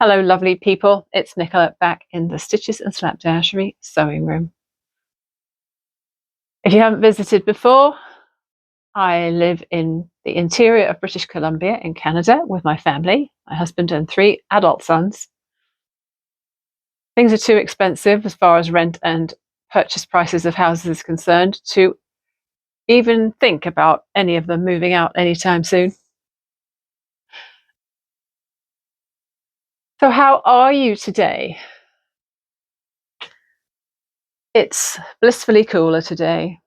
Hello lovely people, it's Nicola back in the Stitches and Slapdashery sewing room. If you haven't visited before, I live in the interior of British Columbia in Canada with my family, my husband and 3 adult sons. Things are too expensive as far as rent and purchase prices of houses is concerned to even think about any of them moving out anytime soon. So how are you today? It's blissfully cooler today.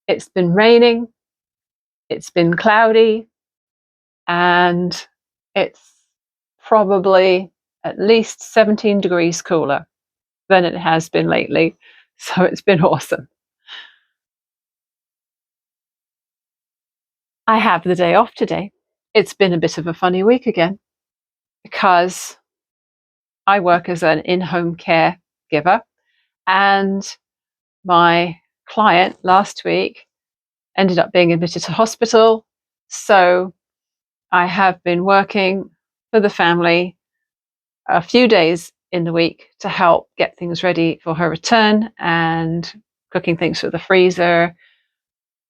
It's been raining, it's been cloudy, and it's probably at least 17 degrees cooler than it has been lately. So it's been awesome. I have the day off today. It's been a bit of a funny week again because I work as an in-home care giver, and my client last week ended up being admitted to hospital. So I have been working for the family a few days in the week to help get things ready for her return and cooking things for the freezer,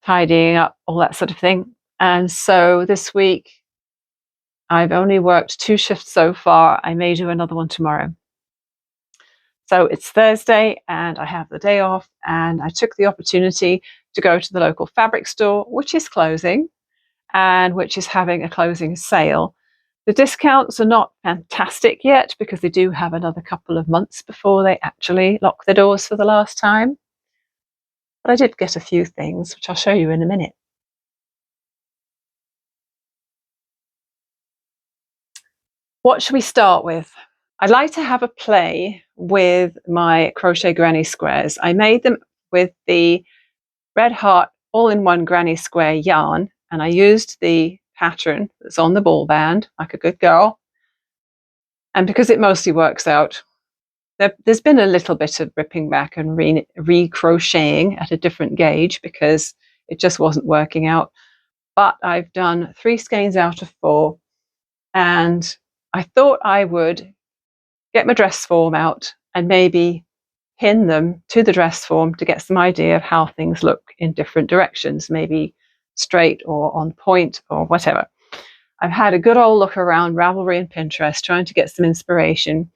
tidying up, all that sort of thing. And so this week, I've only worked 2 shifts so far. I may do another one tomorrow. So it's Thursday and I have the day off, and I took the opportunity to go to the local fabric store, which is closing and which is having a closing sale. The discounts are not fantastic yet because they do have another couple of months before they actually lock their doors for the last time. But I did get a few things, which I'll show you in a minute. What should we start with? I'd like to have a play with my crochet granny squares. I made them with the Red Heart all-in-one granny square yarn, and I used the pattern that's on the ball band, like a good girl. And because it mostly works out, there's been a little bit of ripping back and re-crocheting at a different gauge because it just wasn't working out. But I've done 3 skeins out of 4, and I thought I would get my dress form out and maybe pin them to the dress form to get some idea of how things look in different directions, maybe straight or on point or whatever. I've had a good old look around Ravelry and Pinterest trying to get some inspiration,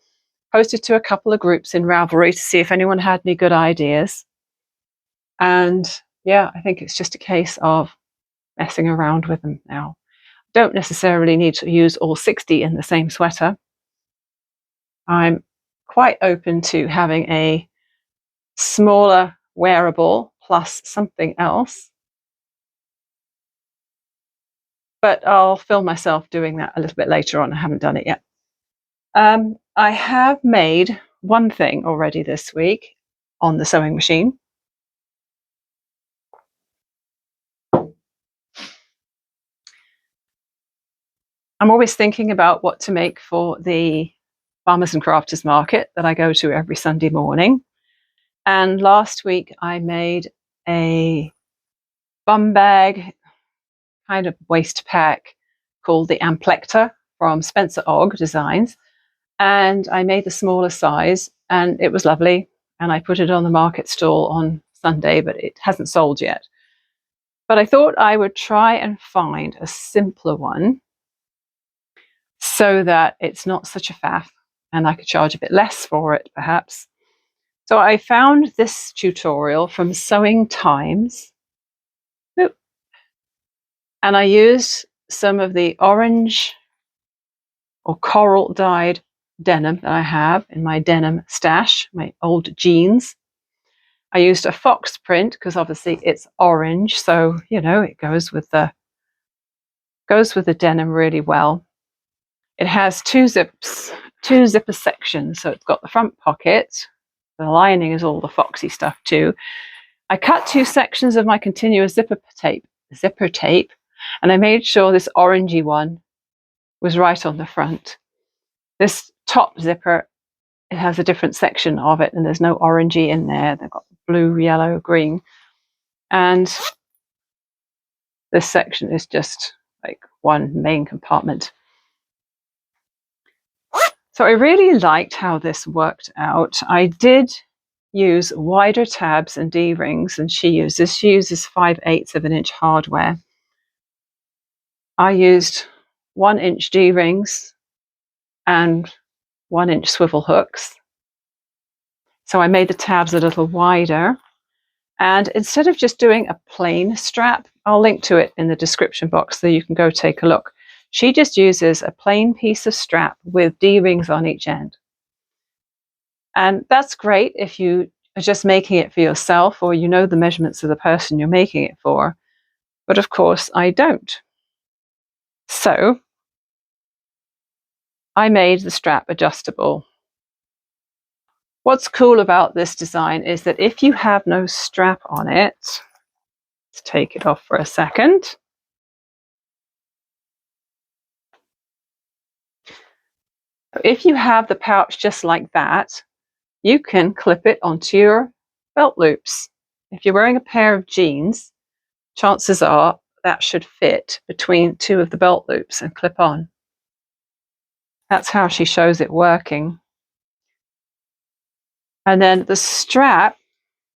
posted to a couple of groups in Ravelry to see if anyone had any good ideas. And yeah, I think it's just a case of messing around with them now. Don't necessarily need to use all 60 in the same sweater. I'm quite open to having a smaller wearable plus something else, but I'll film myself doing that a little bit later on. I haven't done it yet. I have made one thing already this week on the sewing machine. I'm always thinking about what to make for the Farmers and Crafters market that I go to every Sunday morning. And last week I made a bum bag kind of waist pack called the Amplector from Spencer Ogg Designs. And I made the smaller size, and it was lovely. And I put it on the market stall on Sunday, but it hasn't sold yet. But I thought I would try and find a simpler one so that it's not such a faff and I could charge a bit less for it, perhaps. So I found this tutorial from Sewingtimes. And I used some of the orange or coral dyed denim that I have in my denim stash, my old jeans. I used a fox print because obviously it's orange, so you know it goes with the denim really well. It has 2 zipper sections, so it's got the front pocket. The lining is all the foxy stuff too. I cut 2 sections of my continuous zipper tape, and I made sure this orangey one was right on the front. This top zipper, it has a different section of it, and there's no orangey in there. They've got blue, yellow, green. And this section is just like one main compartment. So I really liked how this worked out. I did use wider tabs and D-rings than she uses. She uses 5/8 of an inch hardware. I used 1-inch D-rings and 1-inch swivel hooks. So I made the tabs a little wider. And instead of just doing a plain strap, I'll link to it in the description box so you can go take a look. She just uses a plain piece of strap with D-rings on each end. And that's great if you are just making it for yourself or you know the measurements of the person you're making it for. But of course, I don't. So I made the strap adjustable. What's cool about this design is that if you have no strap on it, let's take it off for a second. If you have the pouch just like that, you can clip it onto your belt loops. If you're wearing a pair of jeans, chances are that should fit between two of the belt loops and clip on. That's how she shows it working. And then the strap,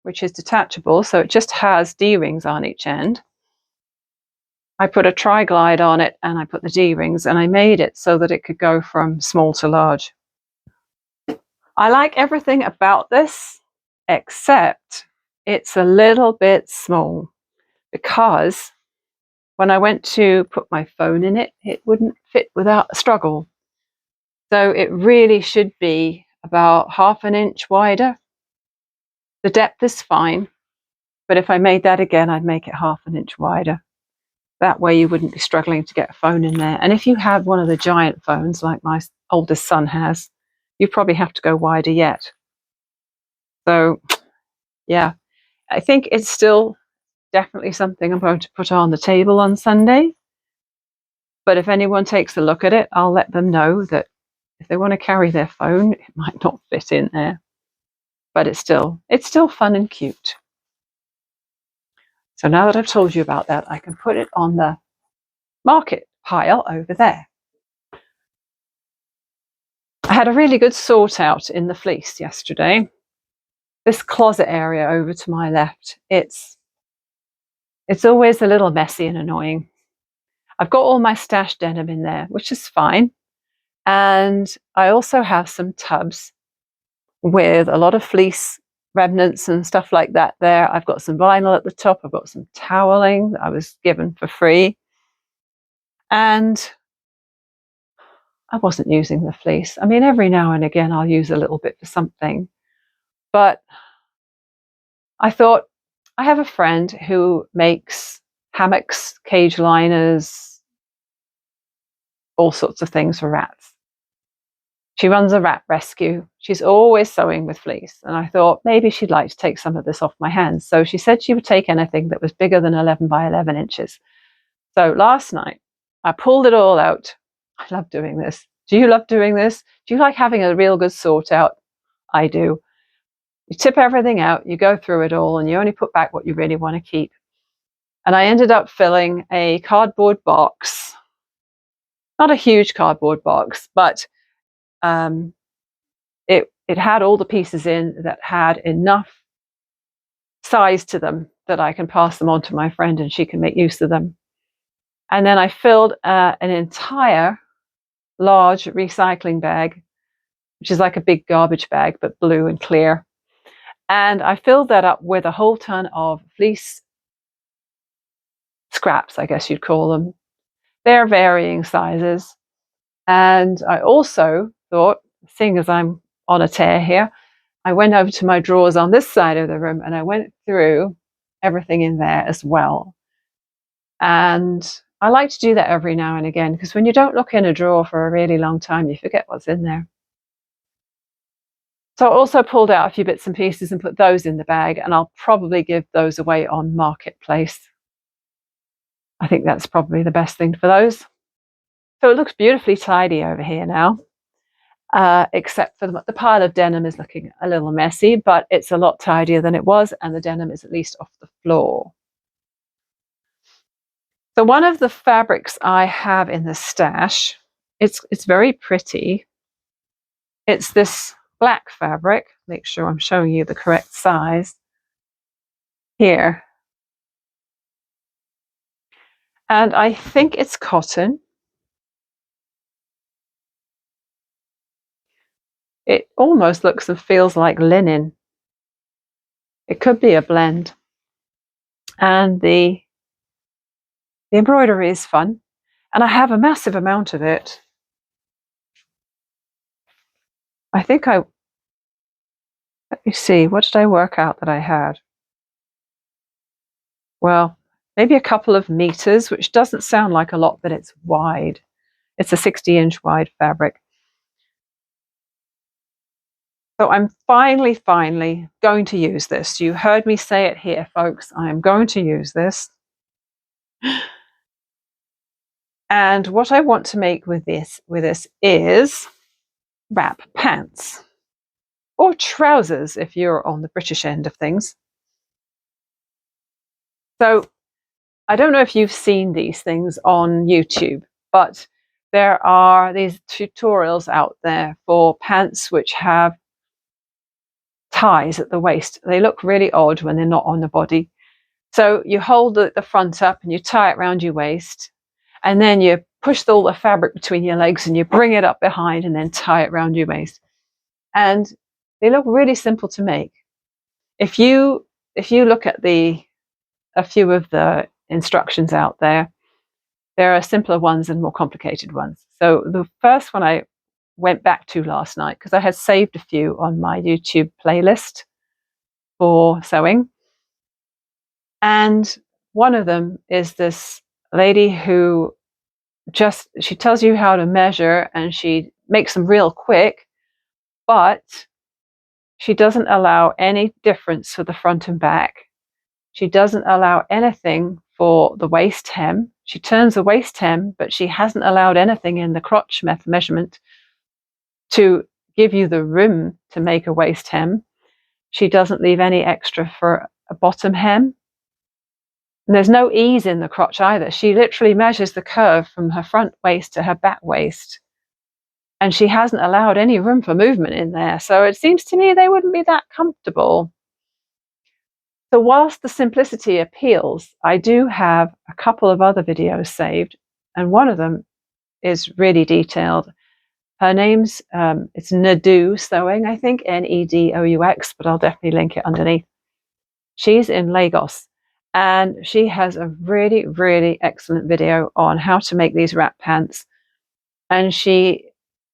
which is detachable, so it just has D-rings on each end. I put a tri-glide on it and I put the D-rings and I made it so that it could go from small to large. I like everything about this except it's a little bit small because when I went to put my phone in it, it wouldn't fit without a struggle. So it really should be about 1/2 inch wider. The depth is fine, but if I made that again, I'd make it 1/2 inch wider. That way you wouldn't be struggling to get a phone in there. And if you have one of the giant phones like my oldest son has, you probably have to go wider yet. So yeah, I think it's still definitely something I'm going to put on the table on Sunday. But if anyone takes a look at it, I'll let them know that if they want to carry their phone, it might not fit in there. But it's still fun and cute. So now that I've told you about that, I can put it on the market pile over there. I had a really good sort out in the fleece yesterday. This closet area over to my left, it's always a little messy and annoying. I've got all my stashed denim in there, which is fine. And I also have some tubs with a lot of fleece remnants and stuff like that there. I've got some vinyl at the top. I've got some toweling that I was given for free. And I wasn't using the fleece. I mean, every now and again, I'll use a little bit for something. But I thought, I have a friend who makes hammocks, cage liners, all sorts of things for rats. She runs a rat rescue. She's always sewing with fleece. And I thought maybe she'd like to take some of this off my hands. So she said she would take anything that was bigger than 11 by 11 inches. So last night, I pulled it all out. I love doing this. Do you love doing this? Do you like having a real good sort out? I do. You tip everything out, you go through it all, and you only put back what you really want to keep. And I ended up filling a cardboard box. Not a huge cardboard box, but it had all the pieces in that had enough size to them that I can pass them on to my friend and she can make use of them. And then I filled an entire large recycling bag, which is like a big garbage bag, but blue and clear. And I filled that up with a whole ton of fleece scraps, I guess you'd call them. They're varying sizes. And I also thought, seeing as I'm on a tear here, I went over to my drawers on this side of the room and I went through everything in there as well. And I like to do that every now and again because when you don't look in a drawer for a really long time, you forget what's in there. So I also pulled out a few bits and pieces and put those in the bag, and I'll probably give those away on Marketplace. I think that's probably the best thing for those. So it looks beautifully tidy over here now, except for the pile of denim is looking a little messy, but it's a lot tidier than it was, and the denim is at least off the floor. So one of the fabrics I have in the stash, it's very pretty. It's this black fabric. Make sure I'm showing you the correct size here. And I think it's cotton. It almost looks and feels like linen. It could be a blend. And the embroidery is fun. And I have a massive amount of it. I think let me see, what did I work out that I had? Well, maybe a couple of meters, which doesn't sound like a lot, but it's wide. It's a 60-inch wide fabric. So I'm finally going to use this. You heard me say it here, folks. I am going to use this. And what I want to make with this is wrap pants or trousers if you're on the British end of things. So I don't know if you've seen these things on YouTube, but there are these tutorials out there for pants which have ties at the waist. They look really odd when they're not on the body. So you hold the front up and you tie it around your waist, and then you push all the fabric between your legs and you bring it up behind and then tie it around your waist. And they look really simple to make. If you look at a few of the instructions out there, there are simpler ones and more complicated ones. So the first one I went back to last night, because I had saved a few on my YouTube playlist for sewing. And one of them is this lady who she tells you how to measure and she makes them real quick, but she doesn't allow any difference for the front and back. She doesn't allow anything for the waist hem. She turns the waist hem, but she hasn't allowed anything in the crotch measurement to give you the room to make a waist hem. She doesn't leave any extra for a bottom hem. And there's no ease in the crotch either. She literally measures the curve from her front waist to her back waist. And she hasn't allowed any room for movement in there. So it seems to me they wouldn't be that comfortable. So whilst the simplicity appeals, I do have a couple of other videos saved, and one of them is really detailed. Her name's, it's Nedoux Sewing, I think, Nedoux, but I'll definitely link it underneath. She's in Lagos, and she has a really, really excellent video on how to make these wrap pants. And she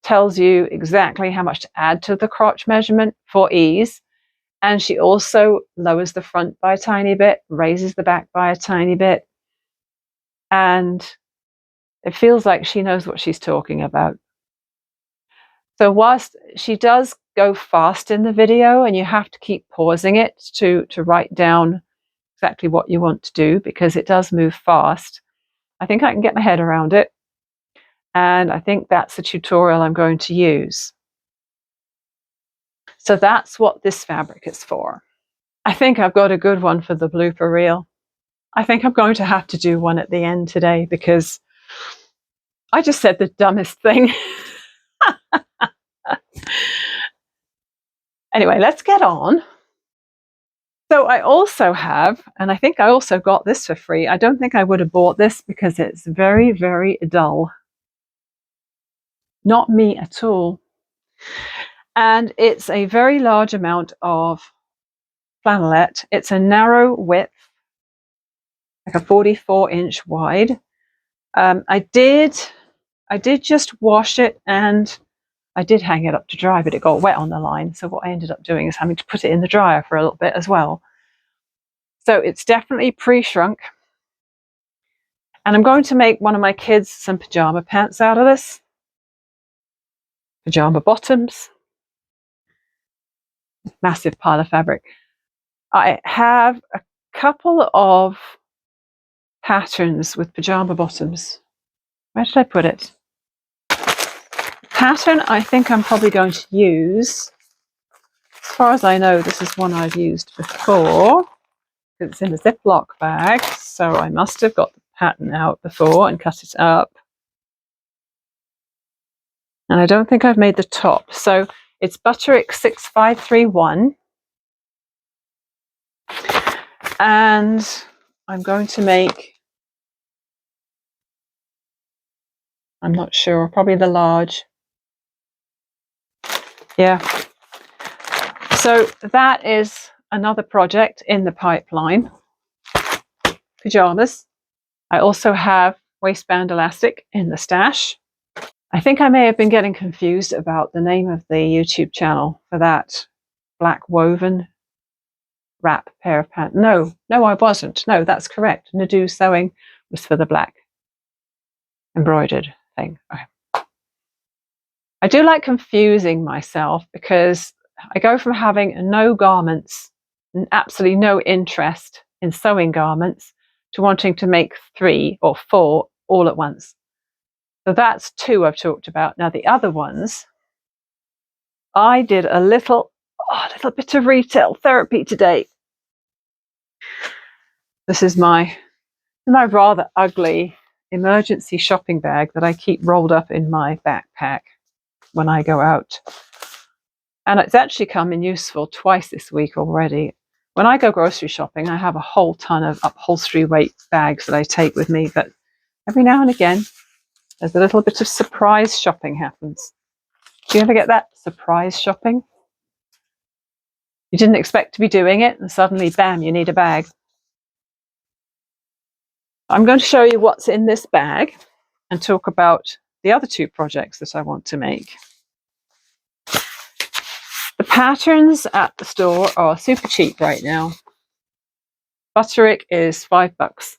tells you exactly how much to add to the crotch measurement for ease. And she also lowers the front by a tiny bit, raises the back by a tiny bit. And it feels like she knows what she's talking about. So whilst she does go fast in the video, and you have to keep pausing it to write down exactly what you want to do, because it does move fast, I think I can get my head around it. And I think that's the tutorial I'm going to use. So that's what this fabric is for. I think I've got a good one for the blooper reel. I think I'm going to have to do one at the end today, because I just said the dumbest thing. Anyway, let's get on. So I also have, and I think I also got this for free. I don't think I would have bought this because it's very, very dull. Not me at all. And it's a very large amount of flannelette. It's a narrow width, like a 44-inch wide. I did just wash it, and I did hang it up to dry, but it got wet on the line. So what I ended up doing is having to put it in the dryer for a little bit as well. So it's definitely pre-shrunk. And I'm going to make one of my kids some pajama pants out of this. Pajama bottoms. Massive pile of fabric. I have a couple of patterns with pajama bottoms. Where did I put it? Pattern I think I'm probably going to use, as far as I know, this is one I've used before. It's in a Ziploc bag, so I must have got the pattern out before and cut it up. And I don't think I've made the top. So it's Butterick 6531. And I'm going to make, I'm not sure, probably the large. Yeah. So that is another project in the pipeline. Pajamas. I also have waistband elastic in the stash. I think I may have been getting confused about the name of the YouTube channel for that black woven wrap pair of pants. No, I wasn't. No, that's correct. Nedoux Sewing was for the black embroidered thing. Okay. I do like confusing myself because I go from having no garments and absolutely no interest in sewing garments to wanting to make 3 or 4 all at once. So that's 2 I've talked about. Now the other ones, I did a little bit of retail therapy today. This is my rather ugly emergency shopping bag that I keep rolled up in my backpack when I go out. And it's actually come in useful twice this week already. When I go grocery shopping, I have a whole ton of upholstery weight bags that I take with me, but every now and again, there's a little bit of surprise shopping happens. Do you ever get that surprise shopping? You didn't expect to be doing it, and suddenly, bam, you need a bag. I'm going to show you what's in this bag and talk about the other 2 projects that I want to make. The patterns at the store are super cheap right now. Butterick is $5.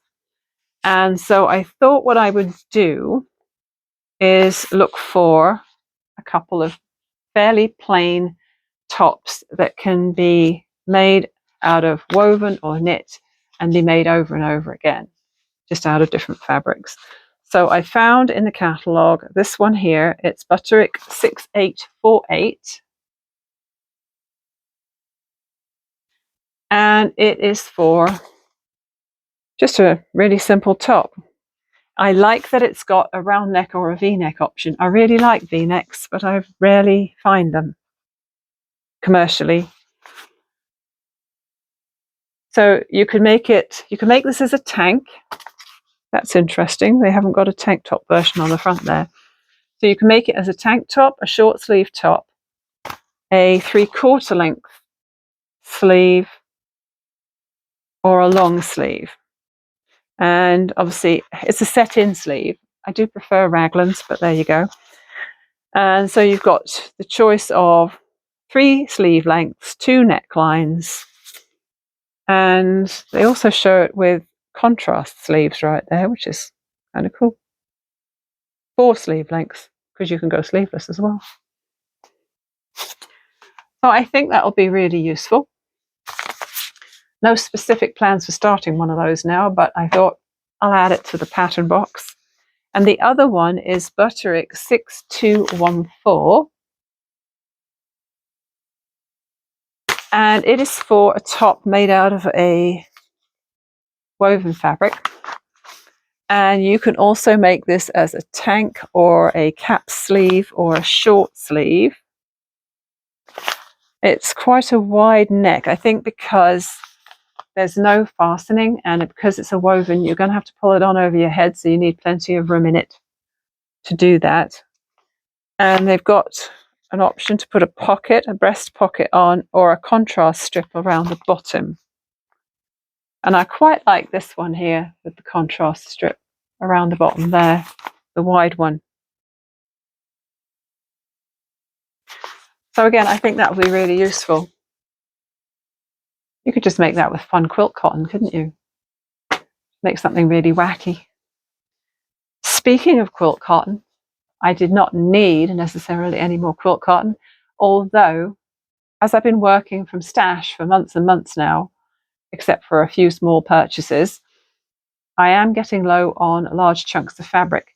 And so I thought what I would do is look for a couple of fairly plain tops that can be made out of woven or knit and be made over and over again, just out of different fabrics. So I found in the catalogue this one here. It's Butterick 6848. And it is for just a really simple top. I like that it's got a round neck or a V-neck option. I really like V-necks, but I rarely find them commercially. So you can make this as a tank. That's interesting. They haven't got a tank top version on the front there. So you can make it as a tank top, a short sleeve top, a 3/4 length sleeve, or a long sleeve. And obviously it's a set-in sleeve. I do prefer raglans, but there you go. And so you've got the choice of 3 sleeve lengths, 2 necklines, and they also show it with contrast sleeves right there, which is kind of cool. 4 sleeve lengths, because you can go sleeveless as well. So I think that'll be really useful. No specific plans for starting one of those now, but I thought I'll add it to the pattern box. And the other one is Butterick 6214. And it is for a top made out of a woven fabric. And you can also make this as a tank or a cap sleeve or a short sleeve. It's quite a wide neck, I think, because there's no fastening, and because it's a woven, you're going to have to pull it on over your head, so you need plenty of room in it to do that. And they've got an option to put a breast pocket on, or a contrast strip around the bottom. And I quite like this one here with the contrast strip around the bottom there, the wide one. So again, I think that will be really useful. You could just make that with fun quilt cotton, couldn't you? Make something really wacky. Speaking of quilt cotton, I did not need necessarily any more quilt cotton, although as I've been working from stash for months and months now, except for a few small purchases, I am getting low on large chunks of fabric.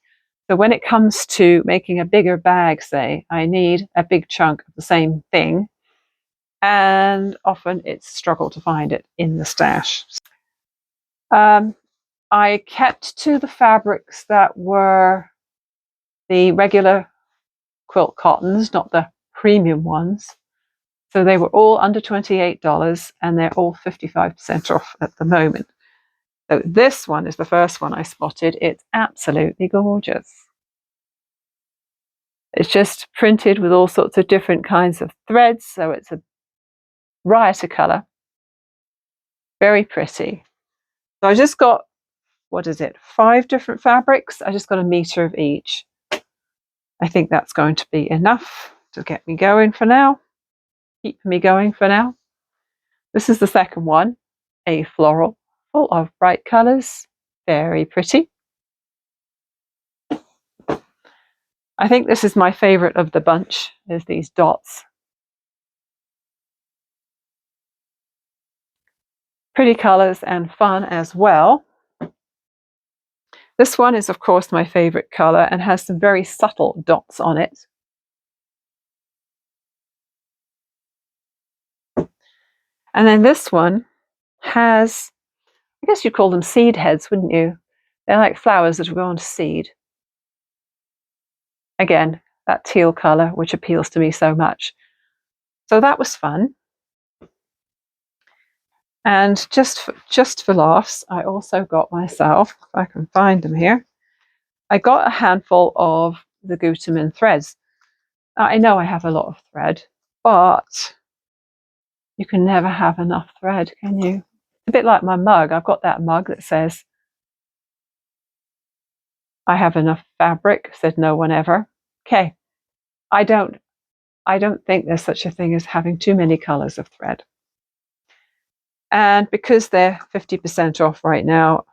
So when it comes to making a bigger bag, say, I need a big chunk of the same thing, and often it's a struggle to find it in the stash. I kept to the fabrics that were the regular quilt cottons, not the premium ones. So they were all under $28 and they're all 55% off at the moment. So this one is the first one I spotted. It's absolutely gorgeous. It's just printed with all sorts of different kinds of threads. So it's a riot of colour. Very pretty. So I just got, what is it, 5 different fabrics. I just got a meter of each. I think that's going to be enough to get me going for now. Keep me going for now. This is the second one, a floral, full of bright colours. Very pretty. I think this is my favourite of the bunch, is these dots. Pretty colours and fun as well. This one is, of course, my favourite colour and has some very subtle dots on it. And then this one has, I guess you'd call them seed heads, wouldn't you? They're like flowers that will go on to seed. Again, that teal colour, which appeals to me so much. So that was fun. And just for laughs, I also got myself, if I can find them here, I got a handful of the Gutermann threads. Now, I know I have a lot of thread, but you can never have enough thread, can you? It's a bit like my mug. I've got that mug that says, I have enough fabric, said no one ever. Okay, I don't think there's such a thing as having too many colours of thread. And because they're 50% off right now,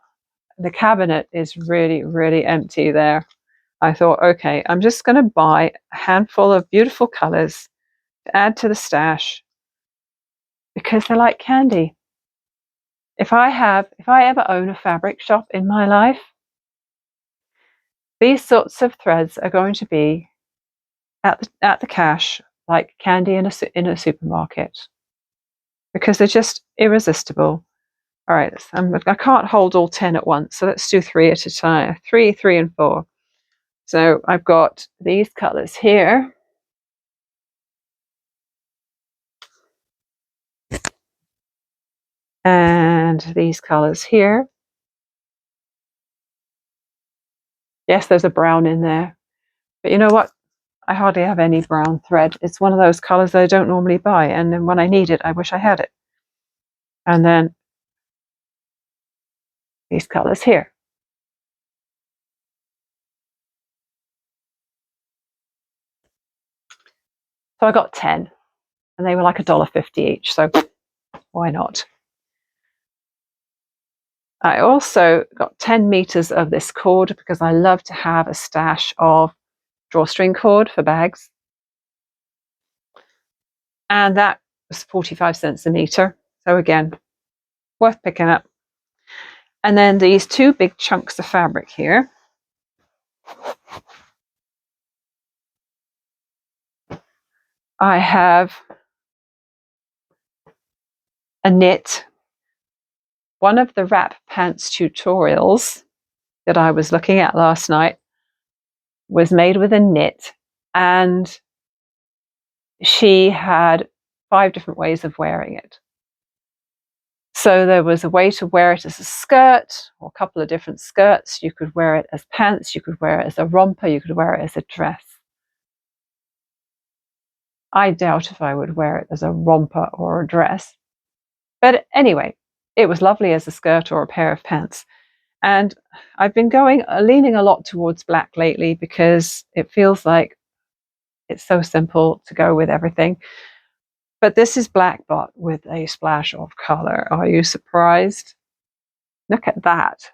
the cabinet is really, really empty there. I thought, okay, I'm just going to buy a handful of beautiful colours to add to the stash because they're like candy. If I ever own a fabric shop in my life, these sorts of threads are going to be at the cash like candy in a supermarket because they're just irresistible. All right, I can't hold all 10 at once, so let's do 3 at a time. 3, 3, and 4. So I've got these colours here. And these colours here. Yes, there's a brown in there. But you know what? I hardly have any brown thread. It's one of those colours that I don't normally buy. And then when I need it, I wish I had it. And then these colours here. So I got 10. And they were like $1.50 each. So why not? I also got 10 meters of this cord because I love to have a stash of drawstring cord for bags. And that was 45 cents a meter. So again, worth picking up. And then these 2 big chunks of fabric here. I have a knit. One of the wrap pants tutorials that I was looking at last night was made with a knit, and she had 5 different ways of wearing it. So there was a way to wear it as a skirt, or a couple of different skirts. You could wear it as pants, you could wear it as a romper, you could wear it as a dress. I doubt if I would wear it as a romper or a dress. But anyway, it was lovely as a skirt or a pair of pants. And I've been leaning a lot towards black lately because it feels like it's so simple to go with everything. But this is black but with a splash of color. Are you surprised? Look at that.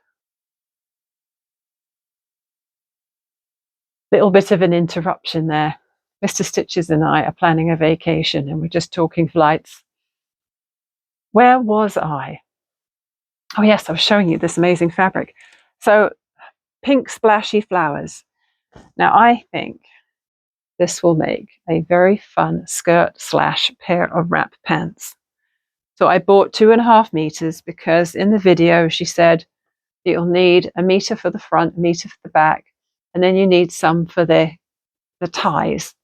Little bit of an interruption there. Mr. Stitches and I are planning a vacation and we're just talking flights. Where was I? Oh yes, I was showing you this amazing fabric. So pink splashy flowers. Now I think this will make a very fun skirt / pair of wrap pants. So I bought 2.5 meters because in the video she said you'll need a meter for the front, a meter for the back, and then you need some for the ties.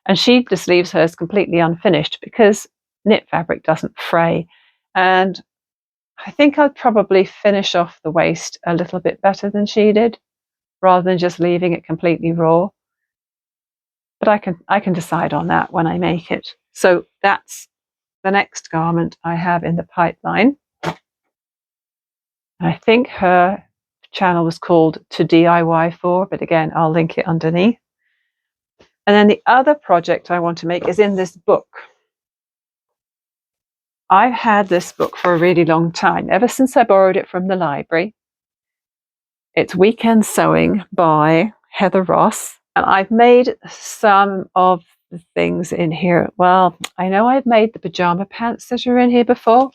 And she just leaves hers completely unfinished because knit fabric doesn't fray. And I think I'd probably finish off the waist a little bit better than she did, rather than just leaving it completely raw. But I can decide on that when I make it. So that's the next garment I have in the pipeline. I think her channel was called ToDIYfor, but again, I'll link it underneath. And then the other project I want to make is in this book. I've had this book for a really long time, ever since I borrowed it from the library. It's Weekend Sewing by Heather Ross. And I've made some of the things in here. Well, I know I've made the pajama pants that are in here before.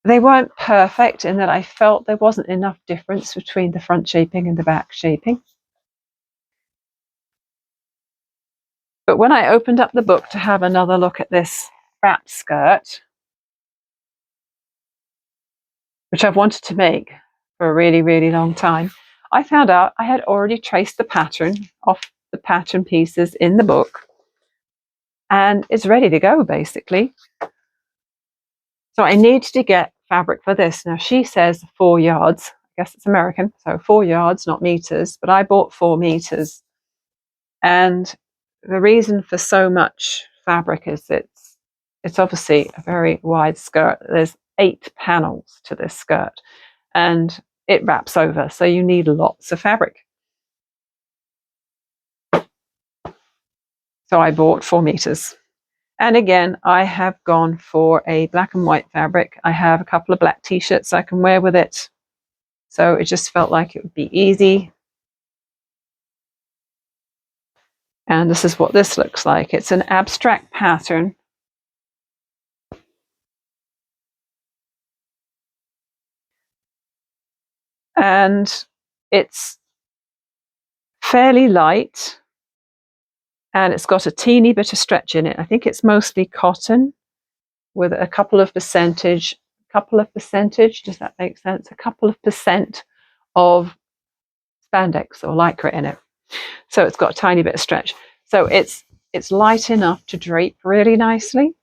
They weren't perfect in that I felt there wasn't enough difference between the front shaping and the back shaping. But when I opened up the book to have another look at this wrap skirt, which I've wanted to make for a really, really long time, I found out I had already traced the pattern off the pattern pieces in the book, and it's ready to go, basically. So I needed to get fabric for this. Now, she says 4 yards. I guess it's American, so 4 yards, not meters, but I bought 4 meters. And the reason for so much fabric is it's obviously a very wide skirt. There's 8 panels to this skirt, and it wraps over, so you need lots of fabric. So I bought 4 meters. And again, I have gone for a black and white fabric. I have a couple of black t-shirts I can wear with it. So it just felt like it would be easy. And this is what this looks like. It's an abstract pattern. And it's fairly light. And it's got a teeny bit of stretch in it. I think it's mostly cotton with a couple of percentage, does that make sense? A couple of percent of spandex or lycra in it. So it's got a tiny bit of stretch. So it's light enough to drape really nicely.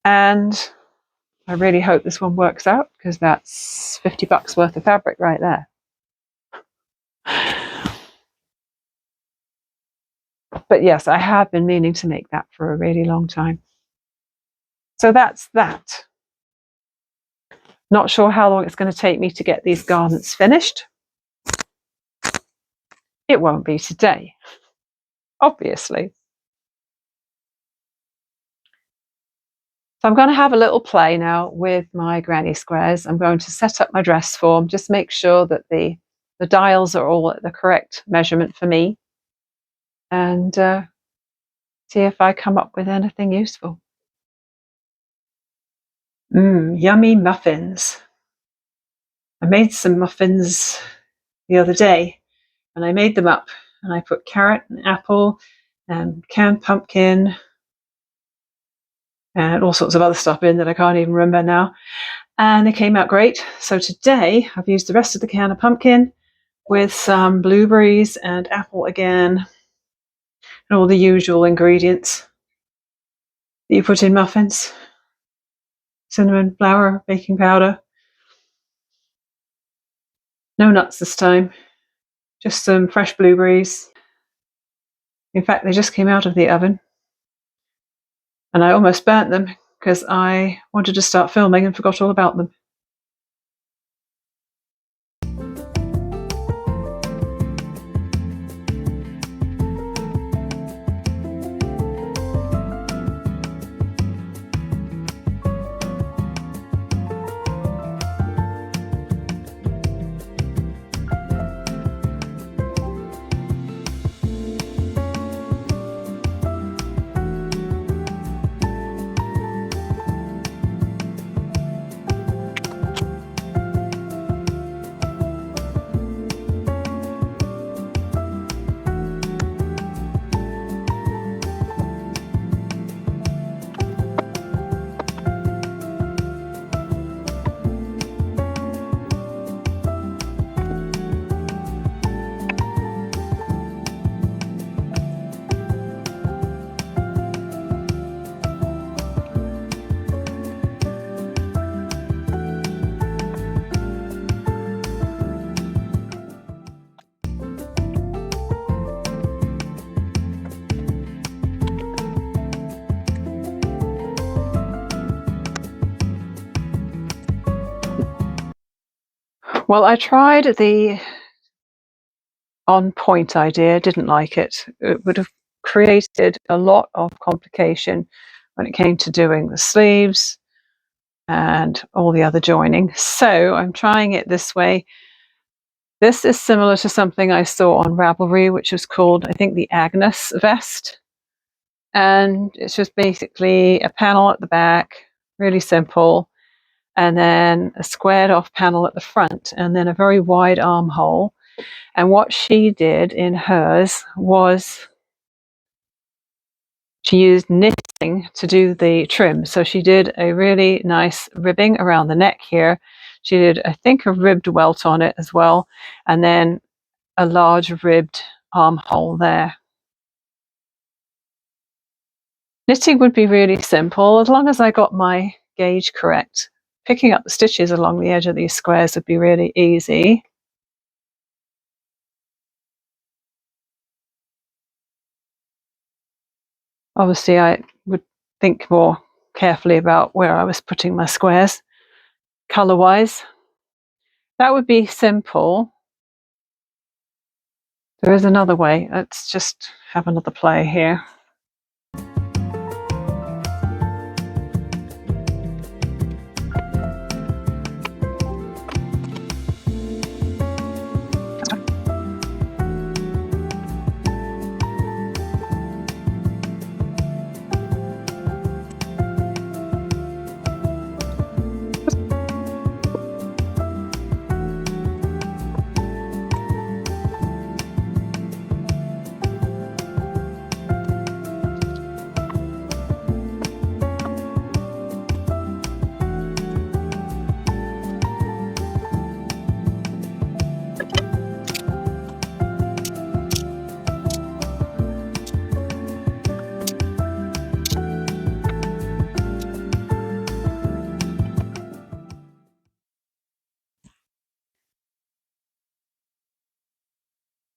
And I really hope this one works out, because that's $50 worth of fabric right there. But yes, I have been meaning to make that for a really long time. So that's that. Not sure how long it's going to take me to get these garments finished. It won't be today, obviously. So I'm going to have a little play now with my granny squares. I'm going to set up my dress form, just make sure that the dials are all at the correct measurement for me, and see if I come up with anything useful. Yummy muffins. I made some muffins the other day, and I made them up, and I put carrot and apple and canned pumpkin and all sorts of other stuff in that I can't even remember now. And they came out great. So today I've used the rest of the can of pumpkin with some blueberries and apple again, and all the usual ingredients that you put in muffins. Cinnamon, flour, baking powder. No nuts this time, just some fresh blueberries. In fact, they just came out of the oven, and I almost burnt them because I wanted to start filming and forgot all about them. Well, I tried the on point idea, didn't like it. It would have created a lot of complication when it came to doing the sleeves and all the other joining. So I'm trying it this way. This is similar to something I saw on Ravelry, which was called, I think, the Agnes vest. And it's just basically a panel at the back, really simple, and then a squared off panel at the front, and then a very wide armhole. And what she did in hers was she used knitting to do the trim. So she did a really nice ribbing around the neck here. She did, I think, a ribbed welt on it as well, and then a large ribbed armhole there. Knitting would be really simple as long as I got my gauge correct. Picking up the stitches along the edge of these squares would be really easy. Obviously, I would think more carefully about where I was putting my squares, colour-wise. That would be simple. There is another way. Let's just have another play here.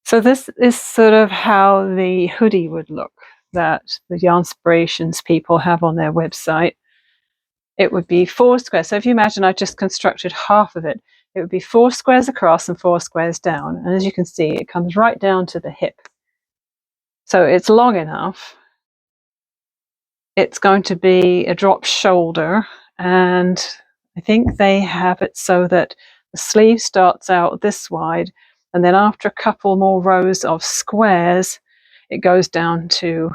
So this is sort of how the hoodie would look that the Yarnspirations people have on their website. It would be 4 squares. So if you imagine I just constructed half of it, it would be 4 squares across and 4 squares down. And as you can see, it comes right down to the hip. So it's long enough. It's going to be a drop shoulder, and I think they have it so that the sleeve starts out this wide, and then after a couple more rows of squares, it goes down to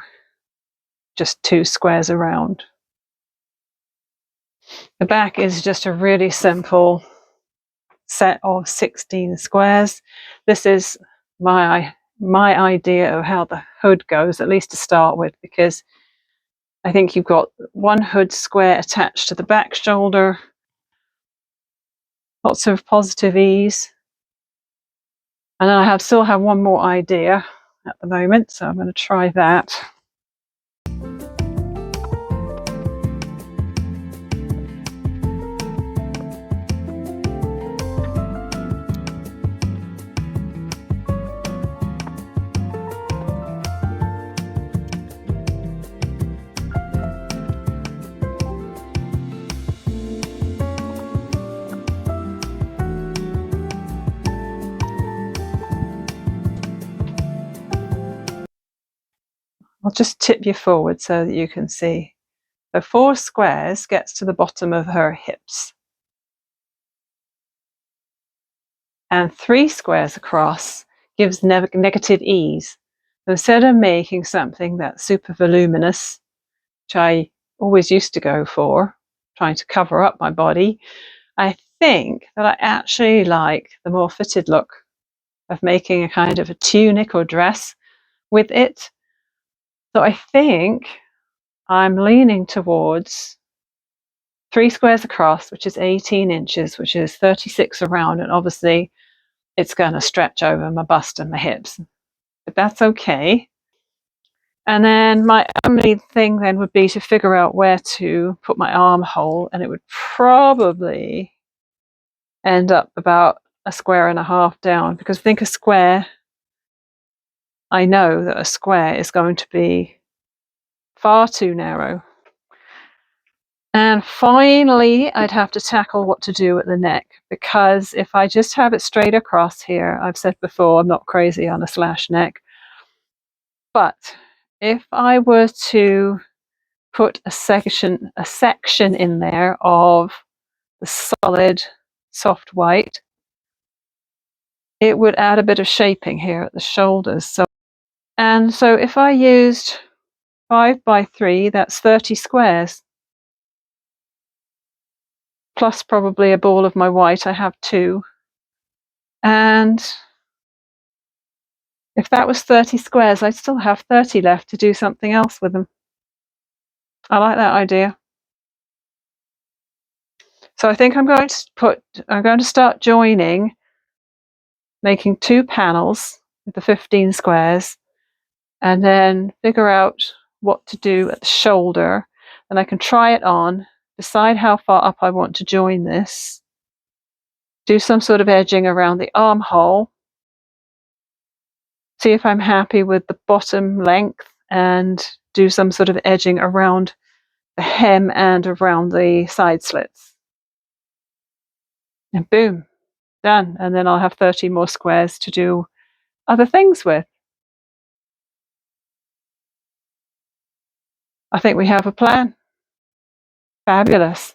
just 2 squares around. The back is just a really simple set of 16 squares. This is my idea of how the hood goes, at least to start with, because I think you've got one hood square attached to the back shoulder, lots of positive ease. And then I still have one more idea at the moment, so I'm going to try that. I'll just tip you forward so that you can see. So 4 squares gets to the bottom of her hips. And 3 squares across gives negative ease. So instead of making something that's super voluminous, which I always used to go for, trying to cover up my body, I think that I actually like the more fitted look of making a kind of a tunic or dress with it. So I think I'm leaning towards 3 squares across, which is 18 inches, which is 36 around, and obviously it's going to stretch over my bust and my hips, but that's okay. And then my only thing then would be to figure out where to put my armhole, and it would probably end up about 1.5 squares down, because I think a square, I know that a square is going to be far too narrow. And finally, I'd have to tackle what to do at the neck, because if I just have it straight across here, I've said before, I'm not crazy on a slash neck. But if I were to put a section in there of the solid soft white, it would add a bit of shaping here at the shoulders. So if I used 5 by 3, that's 30 squares, plus probably a ball of my white. I have 2. And if that was 30 squares, I'd still have 30 left to do something else with them. I like that idea. So I think I'm going to start joining, making 2 panels with the 15 squares, and then figure out what to do at the shoulder. And I can try it on, decide how far up I want to join this, do some sort of edging around the armhole, see if I'm happy with the bottom length, and do some sort of edging around the hem and around the side slits. And boom, done. And then I'll have 30 more squares to do other things with. I think we have a plan. Fabulous.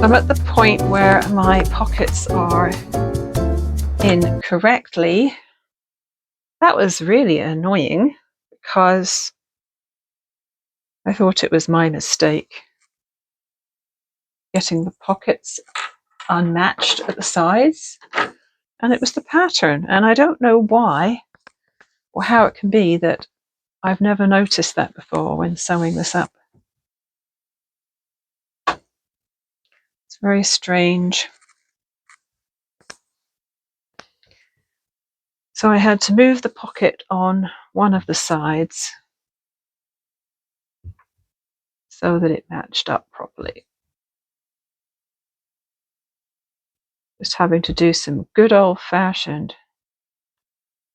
I'm at the point where my pockets are in correctly. That was really annoying because I thought it was my mistake getting the pockets unmatched at the sides, and it was the pattern, and I don't know why or how it can be that I've never noticed that before when sewing this up. It's very strange. So I had to move the pocket on one of the sides so that it matched up properly. Just having to do some good old-fashioned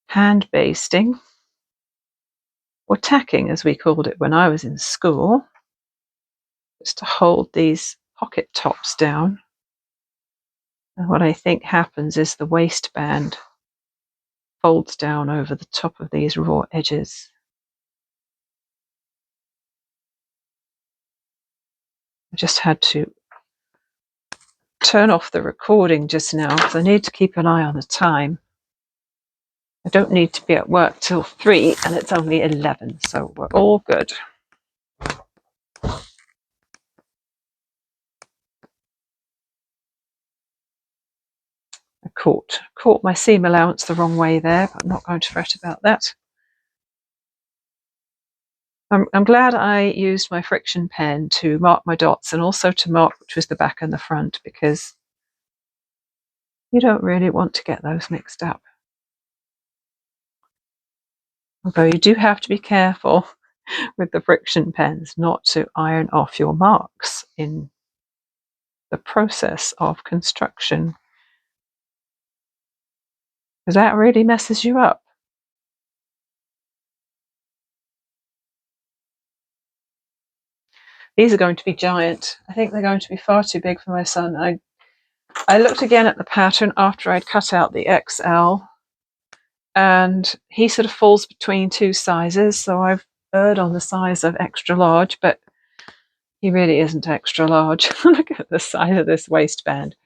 hand basting, or tacking as we called it when I was in school, just to hold these pocket tops down. And what I think happens is the waistband folds down over the top of these raw edges. I just had to turn off the recording just now because I need to keep an eye on the time. I don't need to be at work till 3 and it's only 11, so we're all good. I caught my seam allowance the wrong way there, but I'm not going to fret about that. I'm glad I used my friction pen to mark my dots and also to mark which was the back and the front, because you don't really want to get those mixed up. Although you do have to be careful with the friction pens not to iron off your marks in the process of construction, because that really messes you up. These are going to be giant. I think they're going to be far too big for my son. I looked again at the pattern after I'd cut out the XL, and he sort of falls between two sizes, so I've erred on the size of extra large, but he really isn't extra large. Look at the size of this waistband.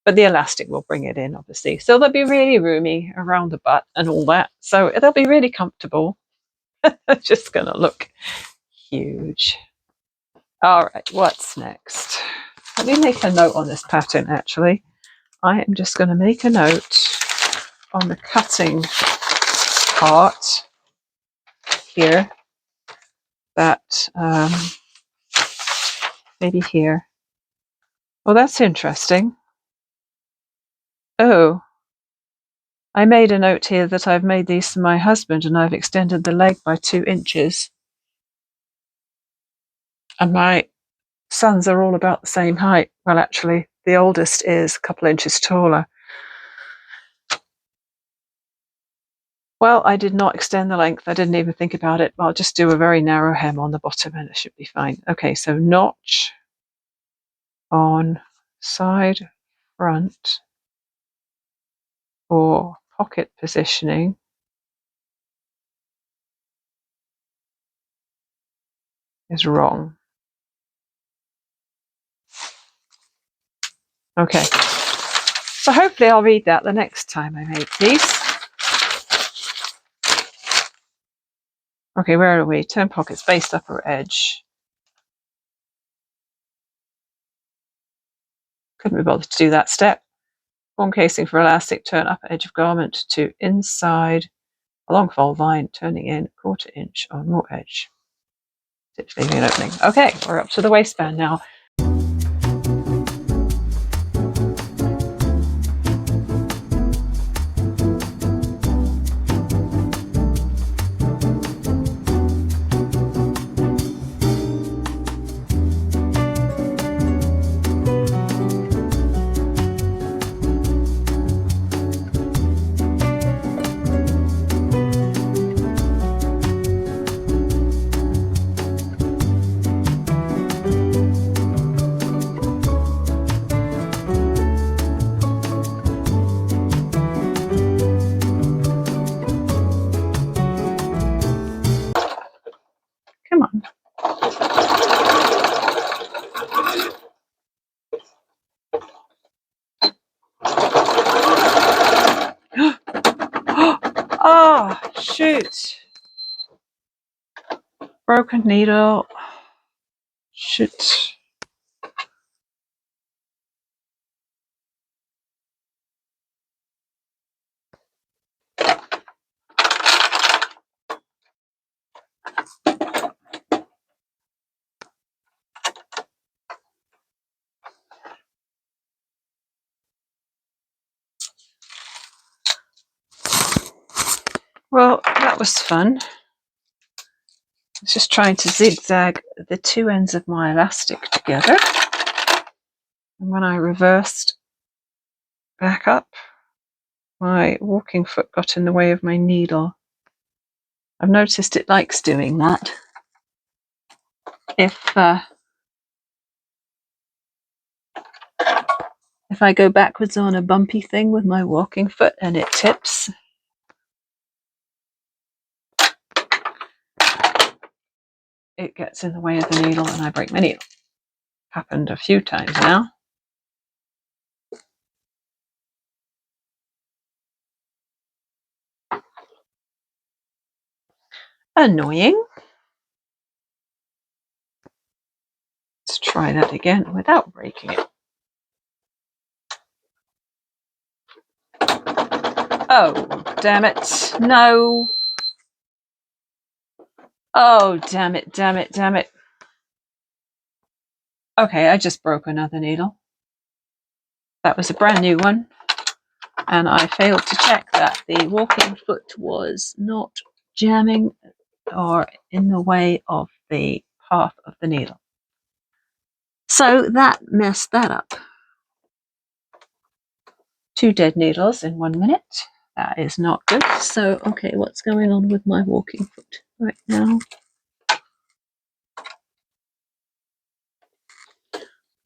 But the elastic will bring it in, obviously. So they'll be really roomy around the butt and all that. So they'll be really comfortable. It's just going to look huge. All right, what's next? Let me make a note on this pattern, actually. I am just going to make a note on the cutting part here that maybe here. Well, that's interesting. Oh, I made a note here that I've made these for my husband and I've extended the leg by 2 inches. And my sons are all about the same height. Well, actually, the oldest is a couple inches taller. Well, I did not extend the length. I didn't even think about it. I'll just do a very narrow hem on the bottom and it should be fine. Okay, so notch on side front for pocket positioning is wrong. Okay, so hopefully I'll read that the next time I make these. Okay, where are we? Turn pocket, spaced upper edge. Couldn't be bothered to do that step. Form casing for elastic, turn upper edge of garment to inside along fold line, turning in 1/4 inch on raw edge. Stitch leaving an opening. Okay, we're up to the waistband now. Oh, shoot. Broken needle. Shoot. Well, that was fun. I was just trying to zigzag the two ends of my elastic together. And when I reversed back up, my walking foot got in the way of my needle. I've noticed it likes doing that. If I go backwards on a bumpy thing with my walking foot and it tips, it gets in the way of the needle and I break my needle. Happened a few times now. Annoying. Let's try that again without breaking it. Oh, damn it. No. Oh, damn it, damn it, damn it. Okay, I just broke another needle. That was a brand new one. And I failed to check that the walking foot was not jamming or in the way of the path of the needle. So that messed that up. 2 dead needles in 1 minute. That is not good. So, okay, what's going on with my walking foot right now?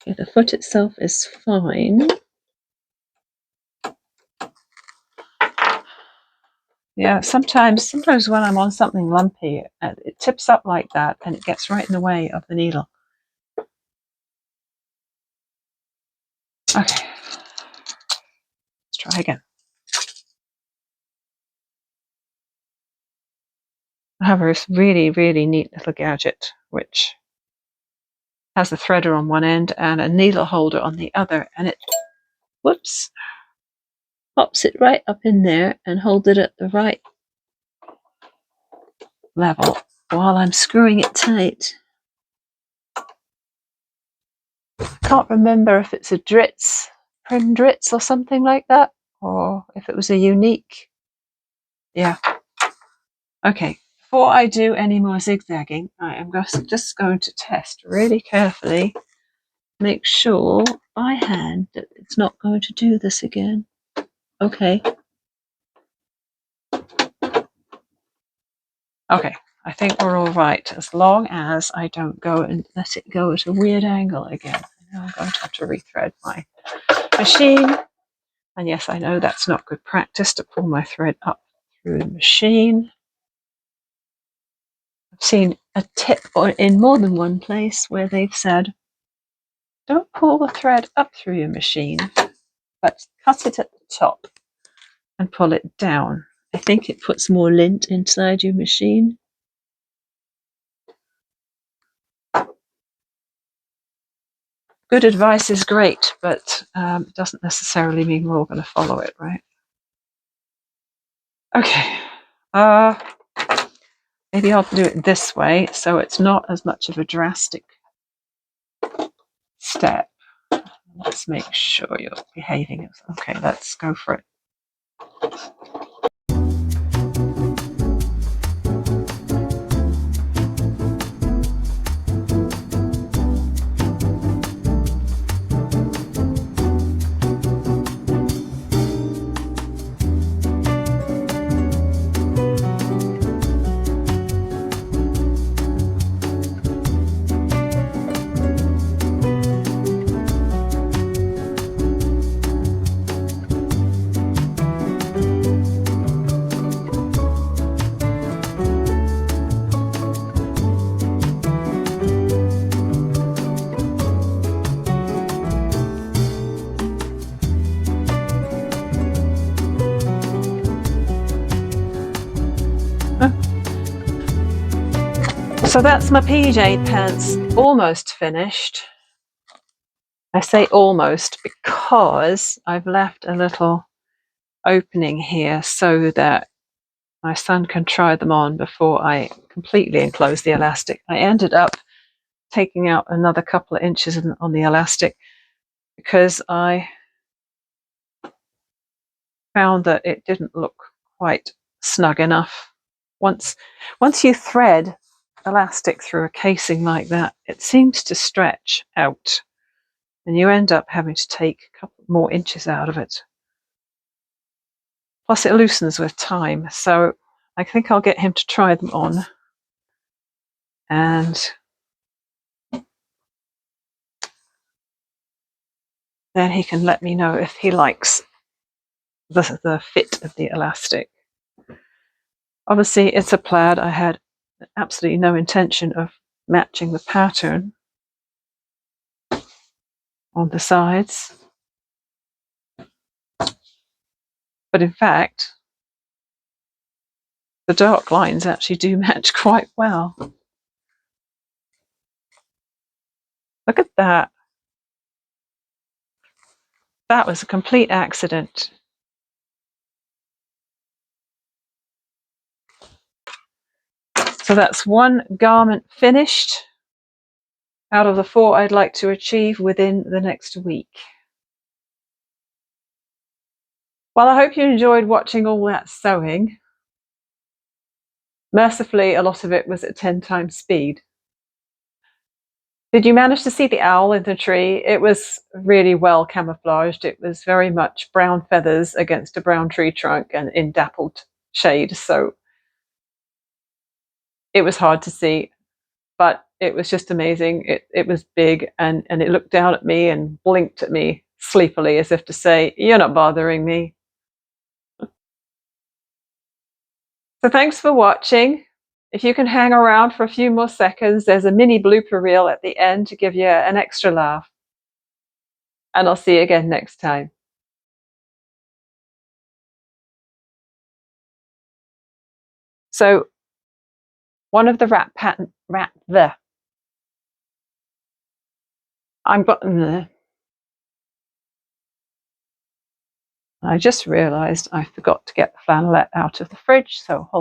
Okay, the foot itself is fine. Yeah, sometimes when I'm on something lumpy, it tips up like that and it gets right in the way of the needle. Okay, let's try again. I have this really, really neat little gadget which has a threader on one end and a needle holder on the other, and it, whoops, pops it right up in there and holds it at the right level while I'm screwing it tight. Can't remember if it's a prim Dritz or something like that, or if it was a unique. Yeah. Okay, before I do any more zigzagging, I am just going to test really carefully, make sure by hand that it's not going to do this again. Okay. Okay, I think we're all right, as long as I don't go and let it go at a weird angle again. Now I'm going to have to rethread my machine. And yes, I know that's not good practice to pull my thread up through the machine. I've seen a tip in more than one place where they've said, don't pull the thread up through your machine, but cut it at the top and pull it down. I think it puts more lint inside your machine. Good advice is great, but it doesn't necessarily mean we're all going to follow it, right? Okay. Maybe I'll do it this way so it's not as much of a drastic step. Let's make sure you're behaving. Okay, let's go for it. So that's my PJ pants almost finished. I say almost because I've left a little opening here so that my son can try them on before I completely enclose the elastic. I ended up taking out another couple of inches on the elastic because I found that it didn't look quite snug enough. Once you thread elastic through a casing like that, it seems to stretch out and you end up having to take a couple more inches out of it. Plus it loosens with time, so I think I'll get him to try them on and then he can let me know if he likes the fit of the elastic. Obviously it's a plaid. I had absolutely no intention of matching the pattern on the sides, but in fact the dark lines actually do match quite well. Look at that. That was a complete accident. So that's one garment finished out of the 4 I'd like to achieve within the next week. Well, I hope you enjoyed watching all that sewing. Mercifully, a lot of it was at 10 times speed. Did you manage to see the owl in the tree? It was really well camouflaged. It was very much brown feathers against a brown tree trunk and in dappled shade, so it was hard to see, but it was just amazing. It was big and it looked down at me and blinked at me sleepily as if to say, "You're not bothering me." So thanks for watching. If you can hang around for a few more seconds, there's a mini blooper reel at the end to give you an extra laugh. And I'll see you again next time. So one of the I just realized I forgot to get the flannelette out of the fridge, so hold